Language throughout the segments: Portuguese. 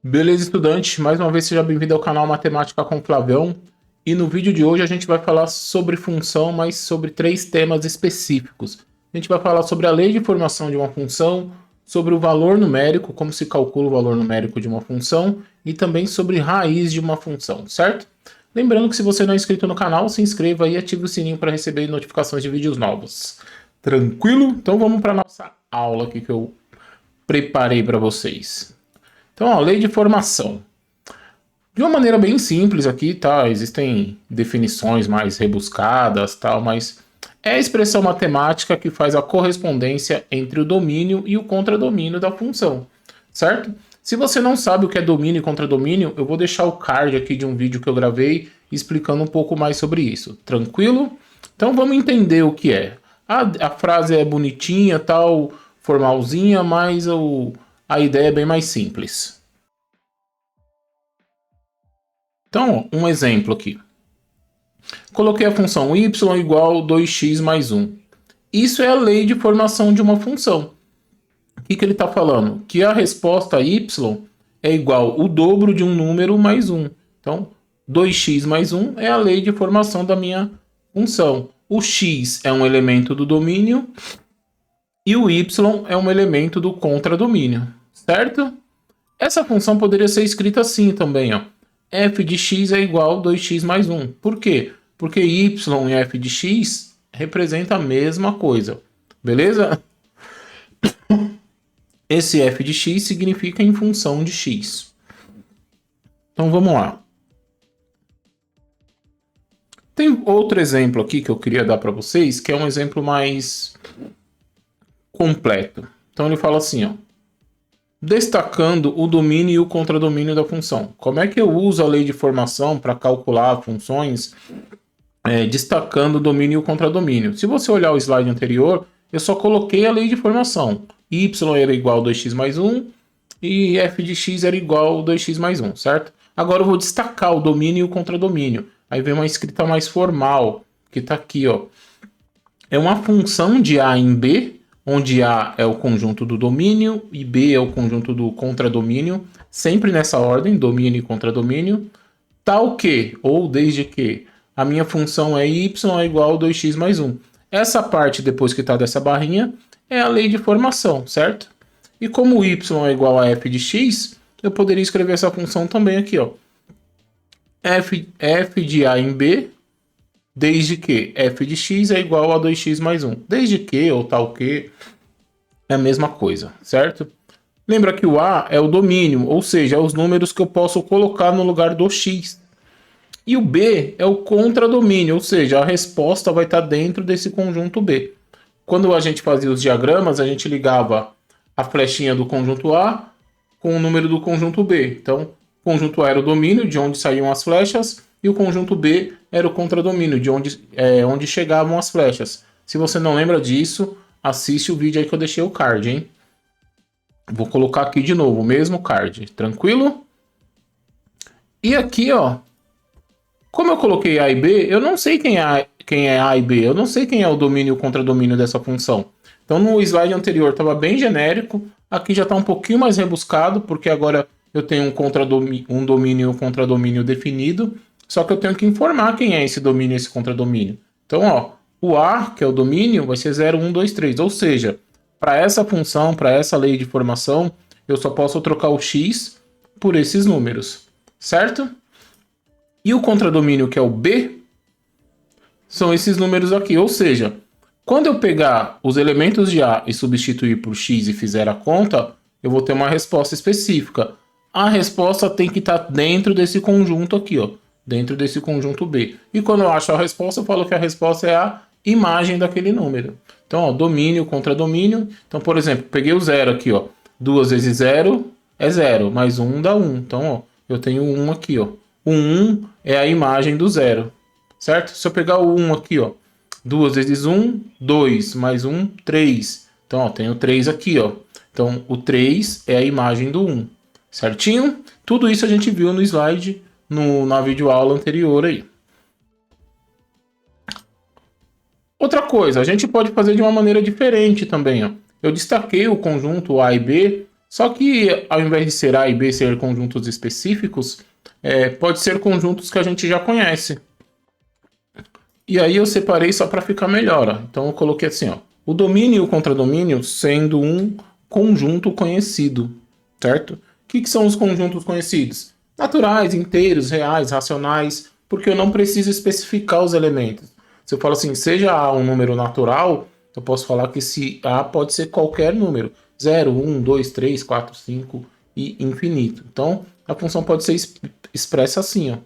Beleza, estudante? Mais uma vez seja bem-vindo ao canal Matemática com Flavião. E no vídeo de hoje a gente vai falar sobre função, mas sobre três temas específicos. A gente vai falar sobre a lei de formação de uma função, sobre o valor numérico, como se calcula o valor numérico de uma função, e também sobre raiz de uma função, certo? Lembrando que se você não é inscrito no canal, se inscreva e ative o sininho para receber notificações de vídeos novos. Tranquilo? Então vamos para a nossa aula aqui que eu preparei para vocês. Então, ó, lei de formação. De uma maneira bem simples aqui, tá? Existem definições mais rebuscadas, tal, mas é a expressão matemática que faz a correspondência entre o domínio e o contradomínio da função, certo? Se você não sabe o que é domínio e contradomínio, eu vou deixar o card aqui de um vídeo que eu gravei explicando um pouco mais sobre isso. Tranquilo? Então vamos entender o que é. A frase é bonitinha, tal, formalzinha, mas a ideia é bem mais simples. Então, um exemplo aqui. Coloquei a função y igual 2x mais 1. Isso é a lei de formação de uma função. O que ele está falando? Que a resposta y é igual o dobro de um número mais 1. Então, 2x mais 1 é a lei de formação da minha função. O x é um elemento do domínio e o y é um elemento do contradomínio, certo? Essa função poderia ser escrita assim também, ó. F de x é igual a 2x mais 1. Por quê? Porque y e f de x representam a mesma coisa, beleza? Esse f de x significa em função de x. Então vamos lá. Tem outro exemplo aqui que eu queria dar para vocês, que é um exemplo mais completo. Então ele fala assim, ó. Destacando o domínio e o contradomínio da função. Como é que eu uso a lei de formação para calcular funções destacando o domínio e o contradomínio? Se você olhar o slide anterior, eu só coloquei a lei de formação. Y era igual a 2x mais 1 e f de x era igual a 2x mais 1, certo? Agora eu vou destacar o domínio e o contradomínio. Aí vem uma escrita mais formal, que está aqui, ó. É uma função de A em B, onde A é o conjunto do domínio e B é o conjunto do contradomínio, sempre nessa ordem, domínio e contradomínio, tal que, ou desde que, a minha função é y é igual a 2x mais 1. Essa parte, depois que está dessa barrinha, é a lei de formação, certo? E como y é igual a f de x, eu poderia escrever essa função também aqui, ó. F de A em B, desde que f de x é igual a 2x mais 1. Desde que, ou tal que, é a mesma coisa, certo? Lembra que o A é o domínio, ou seja, é os números que eu posso colocar no lugar do x. E o B é o contradomínio, ou seja, a resposta vai estar dentro desse conjunto B. Quando a gente fazia os diagramas, a gente ligava a flechinha do conjunto A com o número do conjunto B. Então, o conjunto A era o domínio, de onde saíam as flechas, e o conjunto B era o contradomínio, de onde chegavam as flechas. Se você não lembra disso, assiste o vídeo aí que eu deixei o card, hein? Vou colocar aqui de novo, o mesmo card, tranquilo? E aqui, ó, como eu coloquei A e B, eu não sei quem é A e B, eu não sei quem é o domínio e o contradomínio dessa função. Então no slide anterior estava bem genérico, aqui já está um pouquinho mais rebuscado, porque agora eu tenho um domínio e um contradomínio definido, só que eu tenho que informar quem é esse domínio e esse contradomínio. Então, ó, o A, que é o domínio, vai ser 0, 1, 2, 3. Ou seja, para essa função, para essa lei de formação, eu só posso trocar o x por esses números, certo? E o contradomínio, que é o B, são esses números aqui. Ou seja, quando eu pegar os elementos de A e substituir por x e fizer a conta, eu vou ter uma resposta específica. A resposta tem que estar dentro desse conjunto aqui, ó. Dentro desse conjunto B. E quando eu acho a resposta, eu falo que a resposta é a imagem daquele número. Então, ó, domínio, contradomínio. Então, por exemplo, peguei o 0 aqui, ó. 2 vezes 0 é 0, mais 1 dá 1. Então, ó, eu tenho 1 aqui, ó. O 1 é a imagem do 0, certo? Se eu pegar o 1 aqui, ó. 2 vezes 1, 2, mais 1, 3. Então, ó, tenho 3 aqui, ó. Então, o 3 é a imagem do 1, certinho? Tudo isso a gente viu no slide na videoaula anterior aí. Outra coisa, a gente pode fazer de uma maneira diferente também, ó. Eu destaquei o conjunto A e B Só que ao invés de ser A e B ser conjuntos específicos, pode ser conjuntos que a gente já conhece. E aí eu separei só para ficar melhor. Ó. Então eu coloquei assim, ó, o domínio e o contradomínio sendo um conjunto conhecido, certo? O que são os conjuntos conhecidos? Naturais, inteiros, reais, racionais, porque eu não preciso especificar os elementos. Se eu falo assim, seja A um número natural, eu posso falar que esse A pode ser qualquer número. 0, 1, 2, 3, 4, 5 e infinito. Então, a função pode ser expressa assim, ó.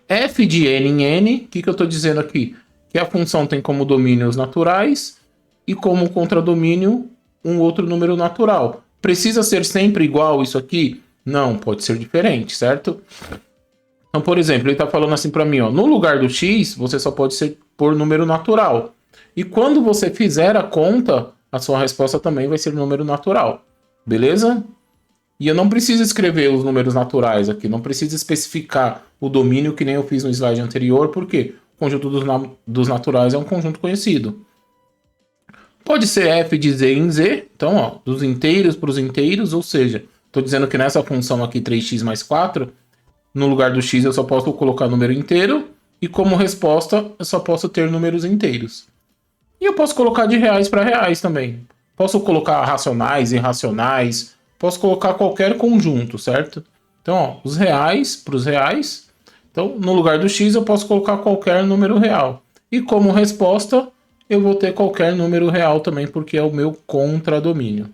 F de n em n, o que eu estou dizendo aqui? Que a função tem como domínio os naturais e como contradomínio um outro número natural. Precisa ser sempre igual isso aqui? Não, pode ser diferente, certo? Então, por exemplo, ele está falando assim para mim, ó, no lugar do x, você só pode pôr número natural. E quando você fizer a conta, a sua resposta também vai ser número natural. Beleza? E eu não preciso escrever os números naturais aqui, não preciso especificar o domínio que nem eu fiz no slide anterior, porque o conjunto dos naturais é um conjunto conhecido. Pode ser f de z em z, então, ó, dos inteiros para os inteiros, ou seja, estou dizendo que nessa função aqui 3x mais 4, no lugar do x eu só posso colocar número inteiro, e como resposta eu só posso ter números inteiros. E eu posso colocar de reais para reais também. Posso colocar racionais, irracionais, posso colocar qualquer conjunto, certo? Então, ó, os reais para os reais. Então, no lugar do x, eu posso colocar qualquer número real. E como resposta, eu vou ter qualquer número real também, porque é o meu contradomínio.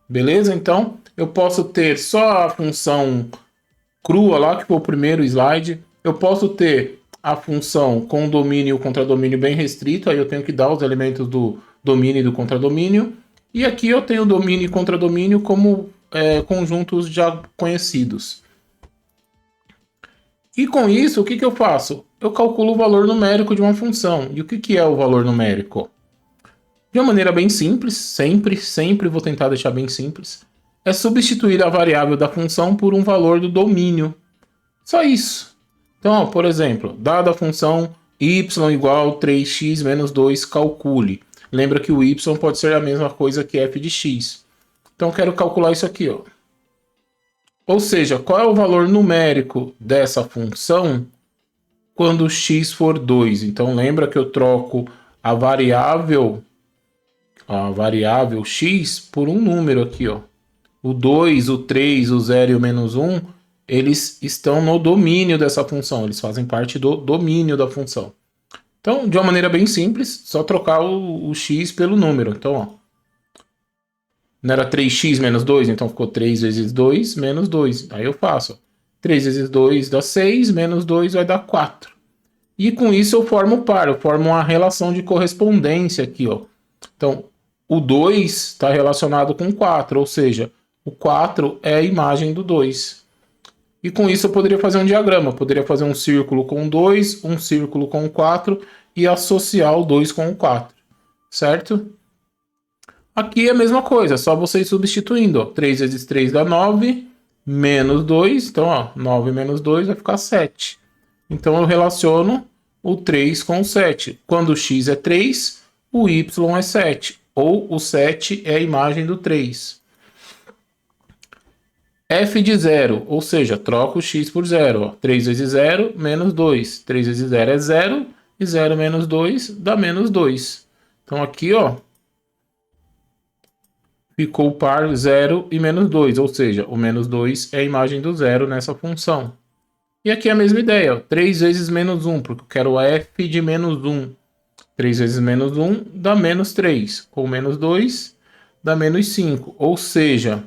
Beleza? Então, eu posso ter só a função crua lá, que foi o primeiro slide. Eu posso ter a função com domínio e o contradomínio bem restrito. Aí eu tenho que dar os elementos do domínio e do contradomínio. E aqui eu tenho domínio e contradomínio como conjuntos já conhecidos. E com isso, o que eu faço? Eu calculo o valor numérico de uma função. E o que é o valor numérico? De uma maneira bem simples, sempre vou tentar deixar bem simples, é substituir a variável da função por um valor do domínio. Só isso. Então, ó, por exemplo, dada a função y igual 3x menos 2, calcule. Lembra que o y pode ser a mesma coisa que f de x. Então, eu quero calcular isso aqui, ó. Ou seja, qual é o valor numérico dessa função quando x for 2? Então, lembra que eu troco a variável x por um número aqui, ó. O 2, o 3, o 0 e o menos 1, eles estão no domínio dessa função. Eles fazem parte do domínio da função. Então, de uma maneira bem simples, só trocar o x pelo número. Então, ó, não era 3x menos 2, então ficou 3 vezes 2 menos 2. Aí eu faço, ó, 3 vezes 2 dá 6, menos 2 vai dar 4. E com isso eu formo o par, eu formo uma relação de correspondência aqui, ó. Então, o 2 está relacionado com 4, ou seja, o 4 é a imagem do 2. E com isso eu poderia fazer um diagrama, eu poderia fazer um círculo com o 2, um círculo com o 4 e associar o 2 com o 4, certo? Aqui é a mesma coisa, só você ir substituindo, ó. 3 vezes 3 dá 9, menos 2, então ó, 9 menos 2 vai ficar 7. Então eu relaciono o 3 com o 7. Quando o x é 3, o y é 7, ou o 7 é a imagem do 3. F de 0, ou seja, troca o x por 0. Ó. 3 vezes 0, menos 2. 3 vezes 0 é 0, e 0 menos 2 dá menos 2. Então aqui, ó, ficou o par 0 e menos 2, ou seja, o menos 2 é a imagem do 0 nessa função. E aqui é a mesma ideia, ó, 3 vezes menos 1, porque eu quero f de menos 1. 3 vezes menos 1 dá menos 3, ou menos 2 dá menos 5, ou seja,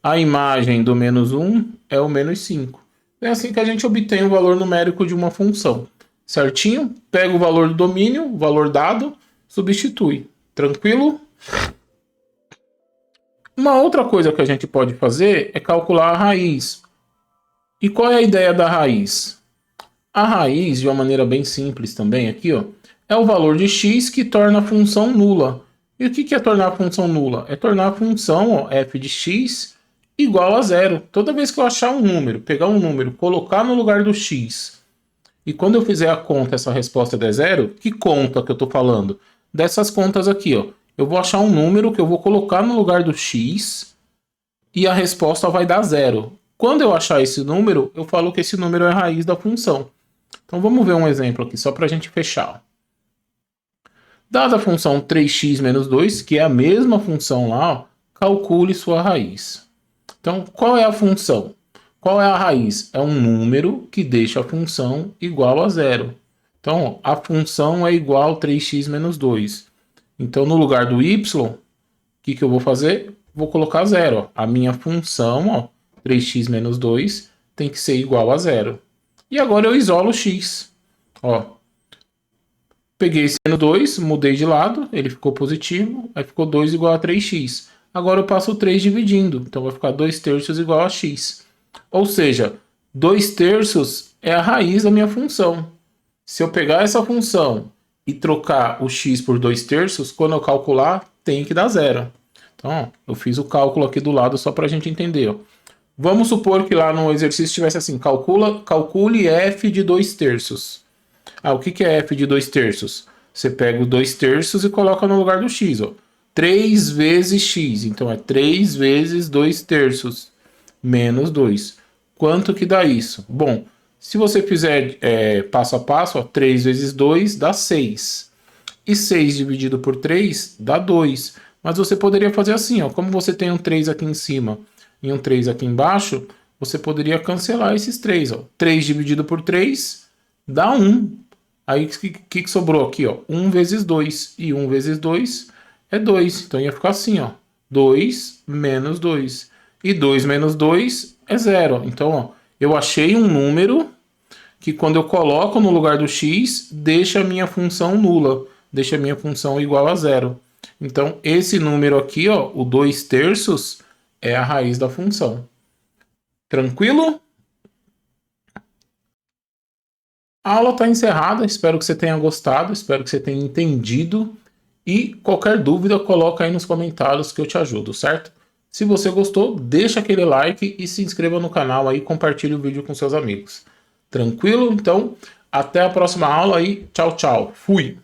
a imagem do menos 1 é o menos 5. É assim que a gente obtém o valor numérico de uma função. Certinho? Pega o valor do domínio, o valor dado, substitui. Tranquilo? Uma outra coisa que a gente pode fazer é calcular a raiz. E qual é a ideia da raiz? A raiz, de uma maneira bem simples também aqui, ó, é o valor de x que torna a função nula. E o que é tornar a função nula? É tornar a função, ó, f de x igual a zero. Toda vez que eu achar um número, pegar um número, colocar no lugar do x, e quando eu fizer a conta, essa resposta der zero, que conta que eu estou falando? Dessas contas aqui, ó. Eu vou achar um número que eu vou colocar no lugar do x, e a resposta vai dar 0. Quando eu achar esse número, eu falo que esse número é a raiz da função. Então vamos ver um exemplo aqui, só para a gente fechar. Dada a função 3x menos 2, que é a mesma função lá, ó, calcule sua raiz. Então, qual é a função? Qual é a raiz? É um número que deixa a função igual a 0. Então, a função é igual a 3x menos 2. Então, no lugar do y, o que eu vou fazer? Vou colocar 0. Ó. A minha função, ó, 3x menos 2, tem que ser igual a 0. E agora eu isolo o x. Ó, peguei esse menos 2, mudei de lado, ele ficou positivo, aí ficou 2 igual a 3x. Agora eu passo o 3 dividindo, então vai ficar 2 terços igual a x. Ou seja, 2 terços é a raiz da minha função. Se eu pegar essa função e trocar o x por 2 terços, quando eu calcular, tem que dar 0. Então, ó, eu fiz o cálculo aqui do lado só para a gente entender. Ó. Vamos supor que lá no exercício tivesse assim, calcule f de 2 terços. Ah, o que é f de 2 terços? Você pega o 2 terços e coloca no lugar do x. Ó. 3 vezes x, então é 3 vezes 2 terços, menos 2. Quanto que dá isso? Bom, se você fizer passo a passo, ó, 3 vezes 2 dá 6. E 6 dividido por 3 dá 2. Mas você poderia fazer assim, ó, como você tem um 3 aqui em cima e um 3 aqui embaixo, você poderia cancelar esses 3. Ó. 3 dividido por 3 dá 1. Aí o que sobrou aqui? Ó? 1 vezes 2. E 1 vezes 2 é 2. Então ia ficar assim, ó. 2 menos 2. E 2 menos 2 é 0. Então, ó, eu achei um número que quando eu coloco no lugar do x, deixa a minha função nula. Deixa a minha função igual a 0. Então, esse número aqui, ó, o 2 terços, é a raiz da função. Tranquilo? A aula está encerrada, espero que você tenha gostado, espero que você tenha entendido. E qualquer dúvida, coloca aí nos comentários que eu te ajudo, certo? Se você gostou, deixa aquele like e se inscreva no canal aí, compartilhe o vídeo com seus amigos. Tranquilo? Então, até a próxima aula aí. Tchau, tchau. Fui!